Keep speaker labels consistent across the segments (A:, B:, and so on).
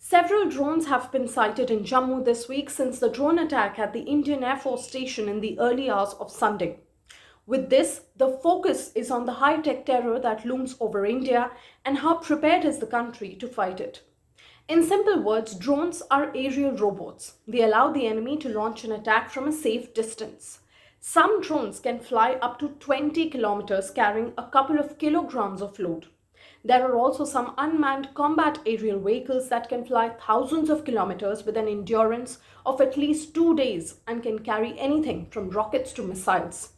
A: Several drones have been sighted in Jammu this week since the drone attack at the Indian Air Force station in the early hours of Sunday. With this, the focus is on the high-tech terror that looms over India and how prepared is the country to fight it. In simple words, drones are aerial robots. They allow the enemy to launch an attack from a safe distance. Some drones can fly up to 20 kilometers carrying a couple of kilograms of load. There are also some unmanned combat aerial vehicles that can fly thousands of kilometers with an endurance of at least 2 days and can carry anything from rockets to missiles.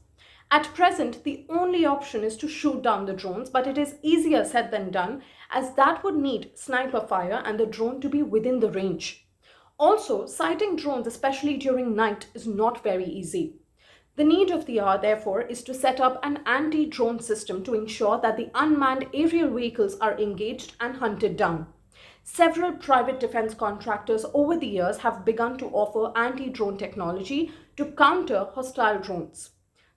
A: At present, the only option is to shoot down the drones, but it is easier said than done as that would need sniper fire and the drone to be within the range. Also, sighting drones, especially during night, is not very easy. The need of the hour, therefore, is to set up an anti-drone system to ensure that the unmanned aerial vehicles are engaged and hunted down. Several private defense contractors over the years have begun to offer anti-drone technology to counter hostile drones.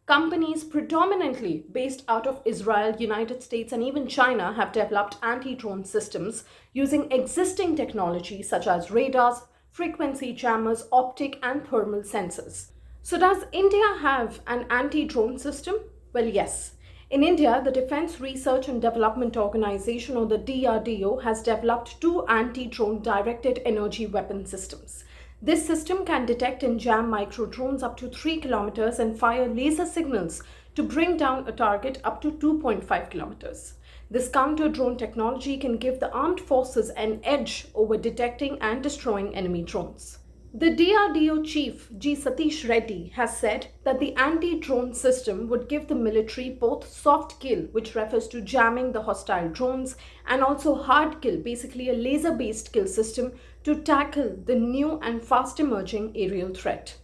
A: Companies predominantly based out of Israel, United States, and even China have developed anti-drone systems using existing technology such as radars, frequency jammers, optic and thermal sensors. So does India have an anti-drone system? Well, yes. In India, the Defense Research and Development Organization, or the DRDO, has developed two anti-drone directed energy weapon systems. This system can detect and jam micro drones up to 3 kilometers and fire laser signals to bring down a target up to 2.5 kilometers. This counter-drone technology can give the armed forces an edge over detecting and destroying enemy drones. The DRDO chief G. Satish Reddy has said that the anti-drone system would give the military both soft kill, which refers to jamming the hostile drones, and also hard kill, basically a laser-based kill system to tackle the new and fast-emerging aerial threat.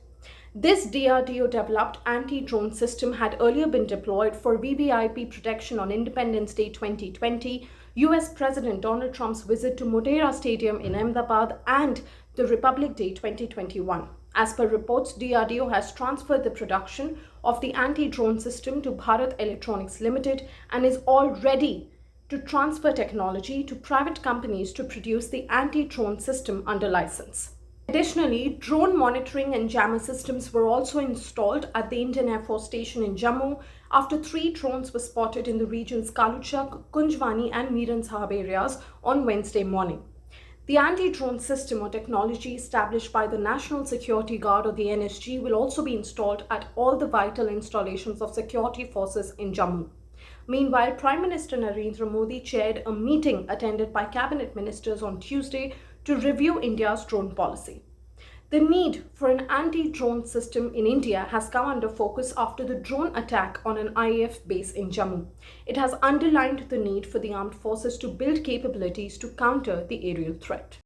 A: This DRDO developed anti-drone system had earlier been deployed for VVIP protection on Independence Day 2020, US President Donald Trump's visit to Modera Stadium in Ahmedabad, and the Republic Day 2021. As per reports, DRDO has transferred the production of the anti-drone system to Bharat Electronics Limited and is all ready to transfer technology to private companies to produce the anti-drone system under license. Additionally, drone monitoring and jammer systems were also installed at the Indian Air Force station in Jammu after 3 drones were spotted in the region's Kaluchak, Kunjwani and Miran Sahab areas on Wednesday morning. The anti-drone system or technology established by the National Security Guard, or the NSG, will also be installed at all the vital installations of security forces in Jammu. Meanwhile, Prime Minister Narendra Modi chaired a meeting attended by cabinet ministers on Tuesday to review India's drone policy. The need for an anti-drone system in India has come under focus after the drone attack on an IAF base in Jammu. It has underlined the need for the armed forces to build capabilities to counter the aerial threat.